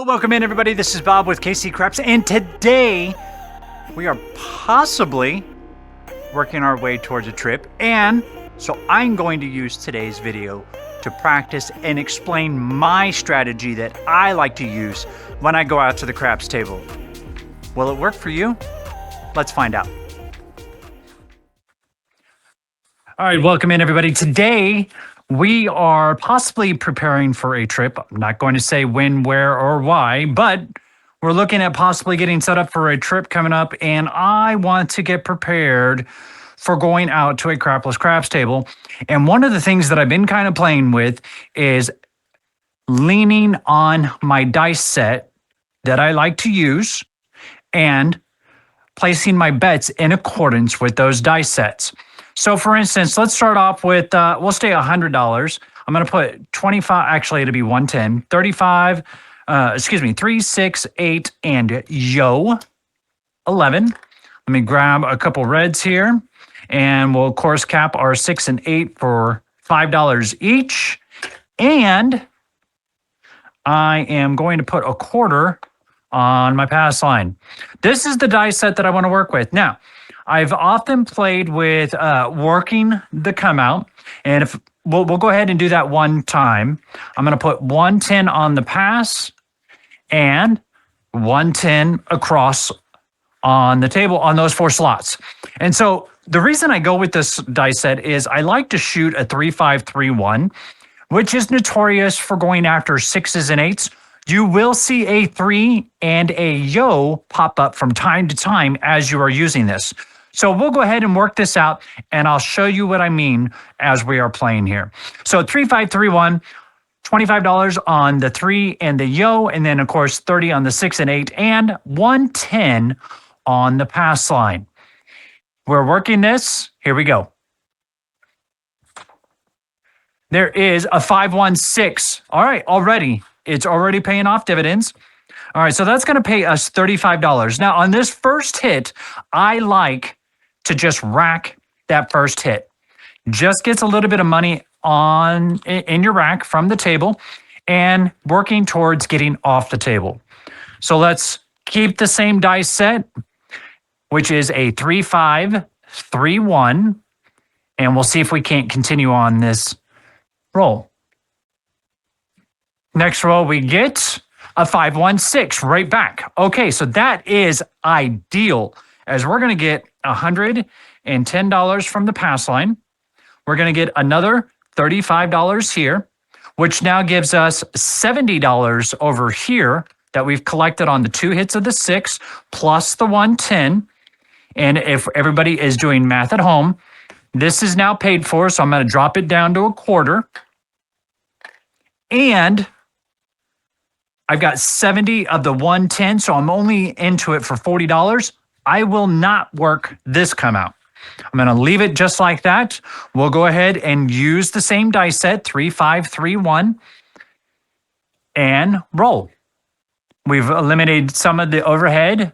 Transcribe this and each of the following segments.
Welcome in, everybody. This is Bob with KC Craps, and today we are possibly working our way towards a trip, and so I'm going to use today's video to practice and explain my strategy that I like to use when I go out to the craps table. Will it work for you? Let's find out. All right, welcome in, everybody. Today we are possibly preparing for a trip. I'm not going to say when, where, or why, but we're looking at possibly getting set up for a trip coming up, and I want to get prepared for going out to a crapless craps table. And one of the things that I've been kind of playing with is leaning on my dice set that I like to use and placing my bets in accordance with those dice sets. So for instance, let's start off with, we'll stay $100. I'm going to put 25, actually it'll be 110, 35, 3, 6, 8, and yo, 11. Let me grab a couple reds here, and we'll of course cap our 6 and 8 for $5 each. And I am going to put a quarter on my pass line. This is the dice set that I want to work with. Now, I've often played with working the come out, and if we'll go ahead and do that one time. I'm going to put 110 on the pass and 110 across on the table on those 4 slots. And so the reason I go with this dice set is I like to shoot a 3-5-3-1, which is notorious for going after 6s and 8s. You will see a 3 and a yo pop up from time to time as you are using this. So we'll go ahead and work this out, and I'll show you what I mean as we are playing here. So 3-5-3-1, $25 on the 3 and the yo, and then of course 30 on the 6 and 8, and 110 on the pass line. We're working this. Here we go. There is a 5-1-6. All right, already. It's already paying off dividends. All right, so that's going to pay us $35. Now, on this first hit, I like to just rack that first hit. Just gets a little bit of money in your rack from the table and working towards getting off the table. So let's keep the same dice set, which is a 3-5-3-1, and we'll see if we can't continue on this roll. Next roll, we get a 5-1-6 right back. Okay, so that is ideal, as we're going to get $110 from the pass line. We're going to get another $35 here, which now gives us $70 over here that we've collected on the 2 hits of the 6 plus the 110. And if everybody is doing math at home, this is now paid for, so I'm going to drop it down to a quarter. And I've got 70 of the 110, so I'm only into it for $40. I will not work this come out. I'm going to leave it just like that. We'll go ahead and use the same dice set, 3-5-3-1, and roll. We've eliminated some of the overhead.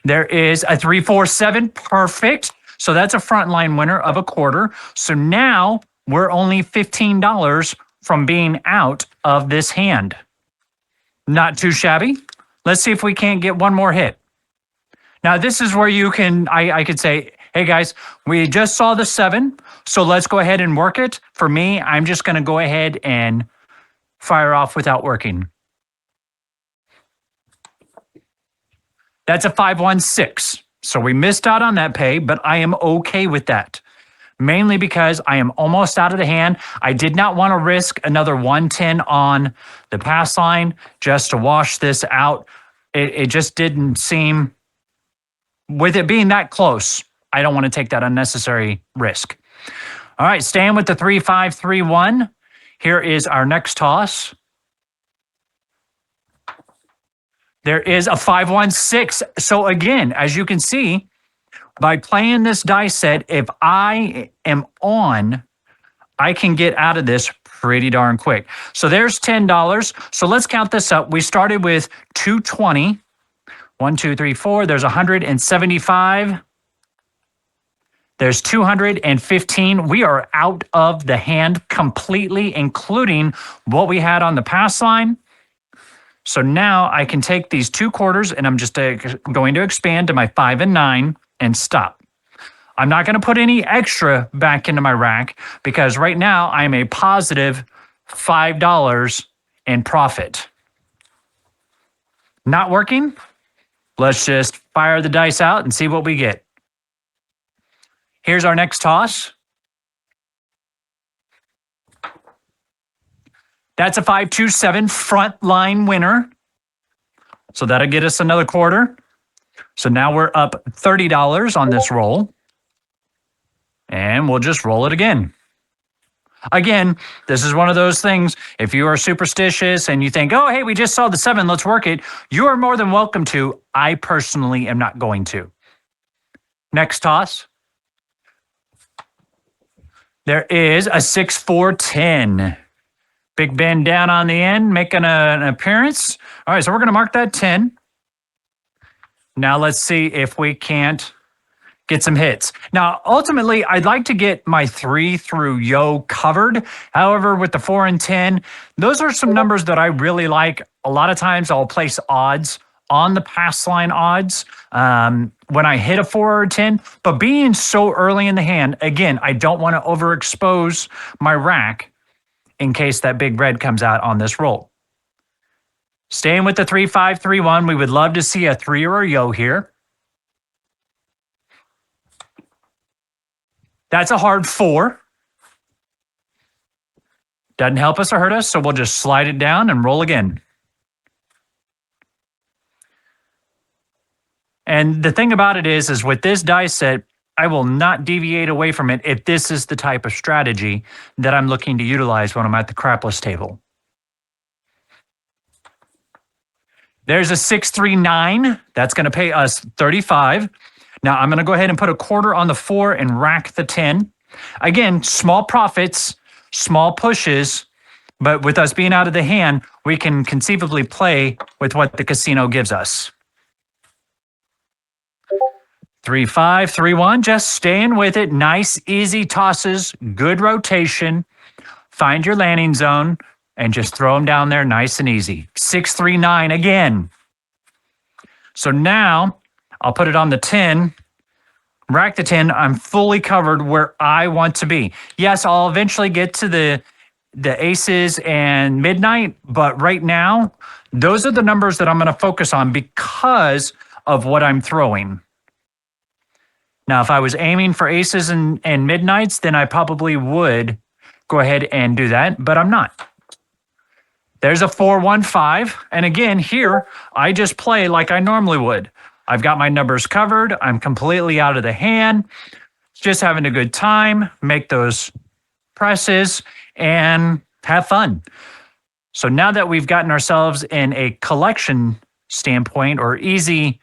There is a 3-4-7, perfect. So that's a frontline winner of a quarter. So now we're only $15 from being out of this hand. Not too shabby. Let's see if we can't get one more hit. Now, this is where you can, I could say, hey guys, we just saw the 7, so let's go ahead and work it. For me, I'm just going to go ahead and fire off without working. That's a 5-1-6. So we missed out on that pay, but I am okay with that. Mainly because I am almost out of the hand. I did not want to risk another 110 on the pass line just to wash this out. It just didn't seem, with it being that close, I don't want to take that unnecessary risk. All right, staying with the 3-5-3-1. Here is our next toss. There is a 5-1-6. So again, as you can see, by playing this dice set, if I am on, I can get out of this pretty darn quick. So there's $10. So let's count this up. We started with 220. 1, 2, 3, 4. There's 175. There's 215. We are out of the hand completely, including what we had on the pass line. So now I can take these 2 quarters and I'm just going to expand to my 5 and 9 and stop. I'm not going to put any extra back into my rack because right now I'm a positive $5 in profit. Not working? Let's just fire the dice out and see what we get. Here's our next toss. That's a 5-2-7 front line winner. So that'll get us another quarter. So now we're up $30 on this roll. And we'll just roll it again. Again, this is one of those things. If you are superstitious and you think, oh, hey, we just saw the 7, let's work it. You are more than welcome to. I personally am not going to. Next toss. There is a 6-4-10. Big Ben down on the end, making an appearance. All right, so we're going to mark that 10. Now let's see if we can't get some hits. Now, ultimately, I'd like to get my 3 through yo covered. However, with the 4 and 10, those are some numbers that I really like. A lot of times I'll place odds on the pass line odds when I hit a 4 or 10. But being so early in the hand, again, I don't want to overexpose my rack in case that big red comes out on this roll. Staying with the 3-5-3-1, we would love to see a 3 or a yo here. That's a hard 4. Doesn't help us or hurt us, so we'll just slide it down and roll again. And the thing about it is with this dice set, I will not deviate away from it if this is the type of strategy that I'm looking to utilize when I'm at the Crapless table. There's a 6-3-9. That's going to pay us 35. Now I'm going to go ahead and put a quarter on the 4 and rack the 10. Again, small profits, small pushes, but with us being out of the hand, we can conceivably play with what the casino gives us. 3-5-3-1, just staying with it. Nice, easy tosses, good rotation. Find your landing zone and just throw them down there nice and easy. 6-3-9 again. So now I'll put it on the 10, rack the 10. I'm fully covered where I want to be. Yes, I'll eventually get to the aces and midnight, but right now, those are the numbers that I'm going to focus on because of what I'm throwing. Now, if I was aiming for aces and midnights, then I probably would go ahead and do that, but I'm not. There's a 4-1-5. And again, here, I just play like I normally would. I've got my numbers covered. I'm completely out of the hand. Just having a good time, make those presses, and have fun. So now that we've gotten ourselves in a collection standpoint or easy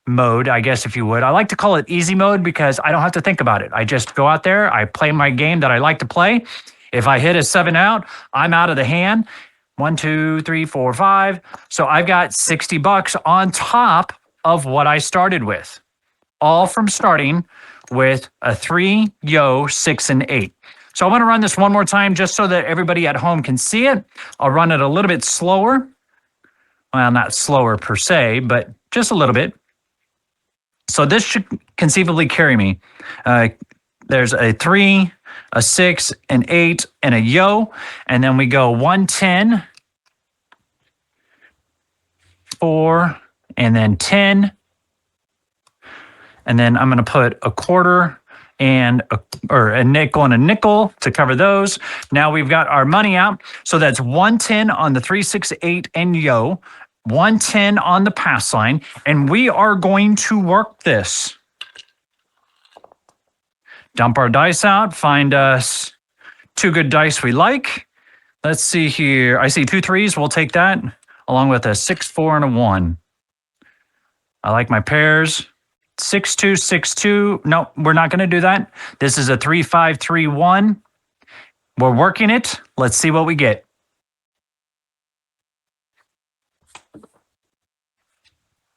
mode, I guess, if you would. I like to call it easy mode because I don't have to think about it. I just go out there, I play my game that I like to play. If I hit a 7 out, I'm out of the hand. 1, 2, 3, 4, 5. So I've got $60 on top of what I started with. All from starting with a 3, yo, 6, and 8. So I want to run this one more time just so that everybody at home can see it. I'll run it a little bit slower. Well, not slower per se, but just a little bit. So this should conceivably carry me. There's a 3, a 6, an 8, and a yo. And then we go 110, 4, and then 10. And then I'm going to put a quarter and a nickel and a nickel to cover those. Now we've got our money out. So that's 110 on the 3, 6, 8, and yo. 110 on the pass line, and we are going to work this. Dump our dice out, find us 2 good dice we like. Let's see here. I see 2 3s. We'll take that along with a 6, 4, and a 1. I like my pairs. 6, 2, 6, 2. No, we're not going to do that. This is a 3, 5, 3, 1. We're working it. Let's see what we get.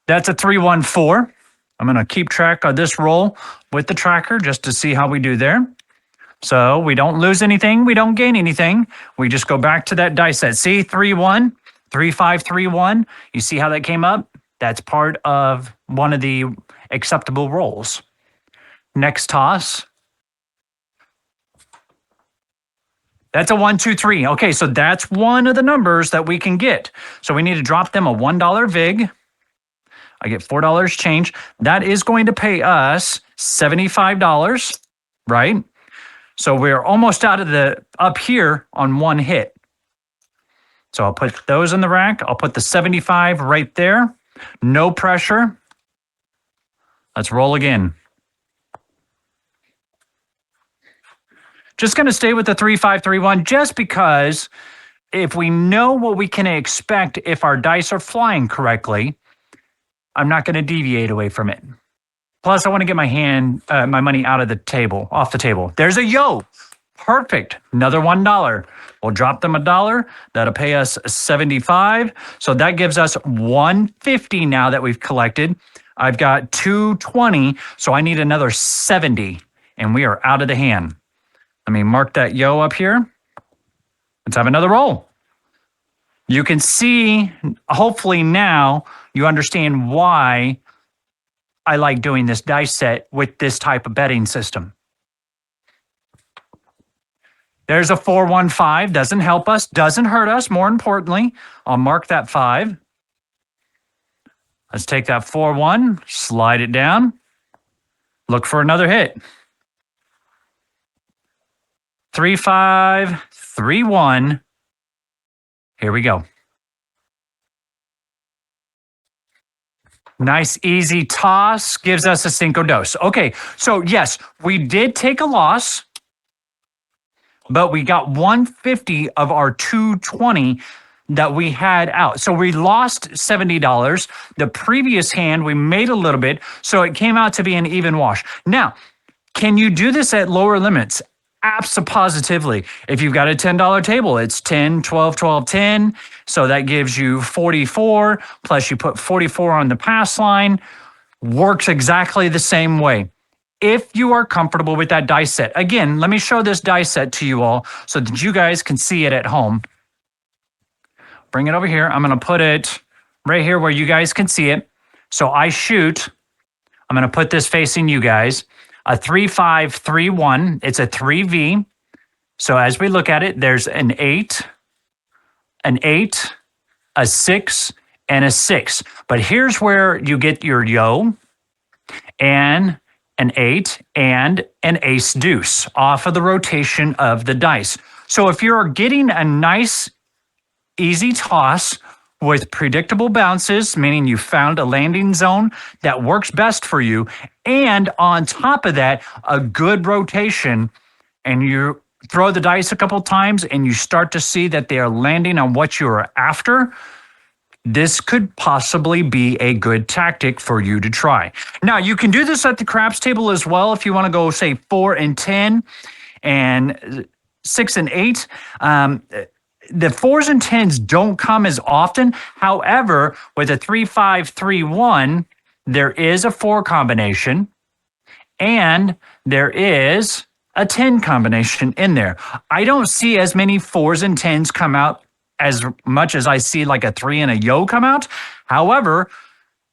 That's a 3-1-4. I'm going to keep track of this roll with the tracker just to see how we do there. So we don't lose anything. We don't gain anything. We just go back to that dice set. See, 3-1, 3531. You see how that came up? That's part of one of the acceptable rolls. Next toss. That's a 1, 2, 3. Okay, so that's one of the numbers that we can get. So we need to drop them a $1 VIG. I get $4 change. That is going to pay us $75, right? So we're almost out of the up here on one hit. So I'll put those in the rack. I'll put the 75 right there. No pressure. Let's roll again. Just going to stay with the 3531 just because if we know what we can expect if our dice are flying correctly, I'm not going to deviate away from it. Plus, I want to get my money out of the table, off the table. There's a yo. Perfect. Another $1. We'll drop them $1. That'll pay us 75. So that gives us 150 now that we've collected. I've got 220, so I need another 70, and we are out of the hand. Let me mark that yo up here. Let's have another roll. You can see, hopefully now, you understand why I like doing this dice set with this type of betting system. There's a 415. Doesn't help us, doesn't hurt us. More importantly, I'll mark that 5. Let's take that 4-1, slide it down, look for another hit. 3-5-3-1. Here we go. Nice, easy toss gives us a Cinco Dos. Okay, so yes, we did take a loss, but we got 150 of our 220 that we had out. So we lost $70. The previous hand, we made a little bit, so it came out to be an even wash. Now, can you do this at lower limits? Absolutely. If you've got a $10 table, it's 10, 12, 12, 10. So that gives you 44, plus you put 44 on the pass line. Works exactly the same way. If you are comfortable with that dice set. Again, let me show this dice set to you all so that you guys can see it at home. Bring it over here. I'm going to put it right here where you guys can see it. So I shoot. I'm going to put this facing you guys. A 3-5-3-1. It's a 3V. So as we look at it, there's an 8, a 6, and a 6. But here's where you get your yo and an 8 and an ace deuce off of the rotation of the dice. So if you're getting a nice, easy toss with predictable bounces, meaning you found a landing zone that works best for you, and on top of that, a good rotation, and you throw the dice a couple times and you start to see that they are landing on what you're after, this could possibly be a good tactic for you to try. Now, you can do this at the craps table as well if you want to go, say, 4 and 10 and 6 and 8. The 4s and 10s don't come as often. However, with a 3-5-3-1, there is a 4 combination and there is a 10 combination in there. I don't see as many 4s and 10s come out as much as I see like a 3 and a yo come out. However,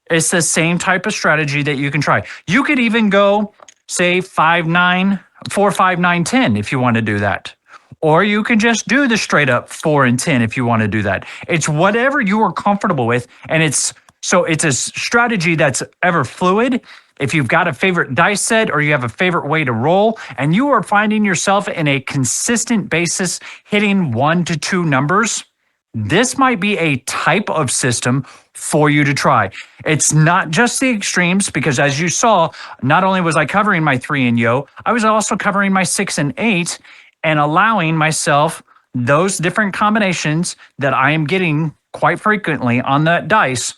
it's the same type of strategy that you can try. You could even go, say, 5-9, 4-5-9-10 if you want to do that. Or you can just do the straight up 4 and 10 if you want to do that. It's whatever you are comfortable with. And it's a strategy that's ever fluid. If you've got a favorite dice set or you have a favorite way to roll and you are finding yourself in a consistent basis hitting 1 to 2 numbers, this might be a type of system for you to try. It's not just the extremes because as you saw, not only was I covering my 3 and yo, I was also covering my 6 and 8 and allowing myself those different combinations that I am getting quite frequently on that dice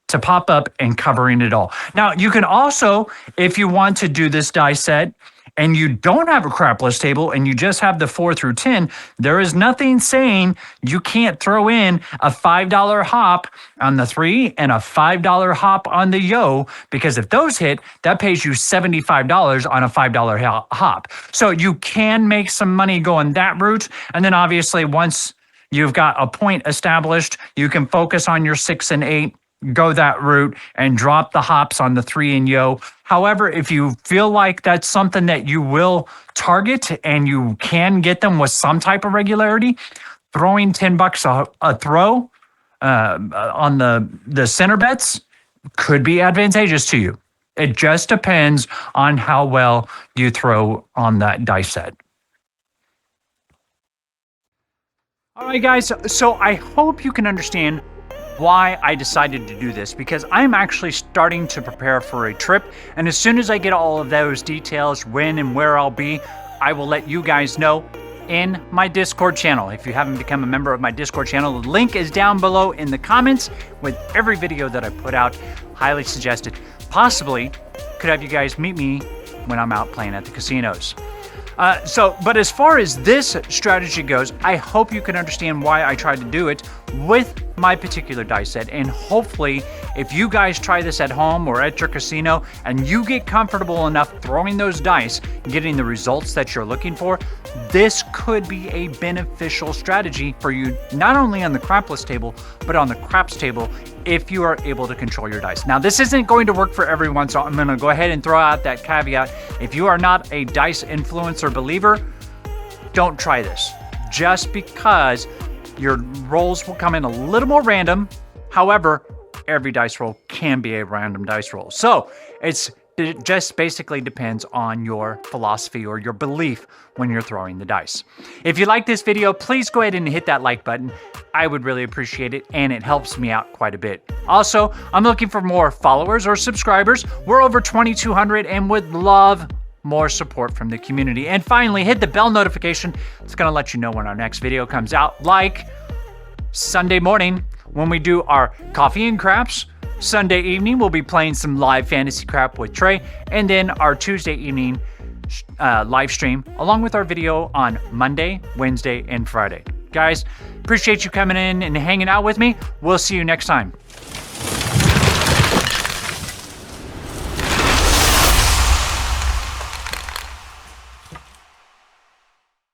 to pop up and covering it all. Now, you can also, if you want to do this dice set and you don't have a crapless table and you just have the 4 through 10, there is nothing saying you can't throw in a $5 hop on the 3 and a $5 hop on the yo, because if those hit, that pays you $75 on a $5 hop. So you can make some money going that route. And then obviously once you've got a point established. You can focus on your 6 and 8, go that route, and drop the hops on the 3 and yo. However, if you feel like that's something that you will target and you can get them with some type of regularity, throwing $10 a throw on the center bets could be advantageous to you. It just depends on how well you throw on that dice set. All right, guys, so I hope you can understand why I decided to do this, because I'm actually starting to prepare for a trip, and as soon as I get all of those details, when and where I'll be, I will let you guys know in my Discord channel. If you haven't become a member of my Discord channel, the link is down below in the comments with every video that I put out. Highly suggested. Possibly could have you guys meet me when I'm out playing at the casinos. But as far as this strategy goes, I hope you can understand why I tried to do it with my particular dice set. And hopefully, if you guys try this at home or at your casino and you get comfortable enough throwing those dice and getting the results that you're looking for, this could be a beneficial strategy for you, not only on the crapless table, but on the craps table if you are able to control your dice. Now, this isn't going to work for everyone, so I'm going to go ahead and throw out that caveat. If you are not a dice influencer believer, don't try this. Just because your rolls will come in a little more random. However, every dice roll can be a random dice roll. So it just basically depends on your philosophy or your belief when you're throwing the dice. If you like this video, please go ahead and hit that like button. I would really appreciate it, and it helps me out quite a bit. Also, I'm looking for more followers or subscribers. We're over 2,200 and would love more support from the community. And finally, hit the bell notification. It's going to let you know when our next video comes out, like Sunday morning when we do our coffee and craps. Sunday evening, we'll be playing some live fantasy crap with Trey, and then our Tuesday evening live stream, along with our video on Monday, Wednesday, and Friday. Guys, appreciate you coming in and hanging out with me. We'll see you next time.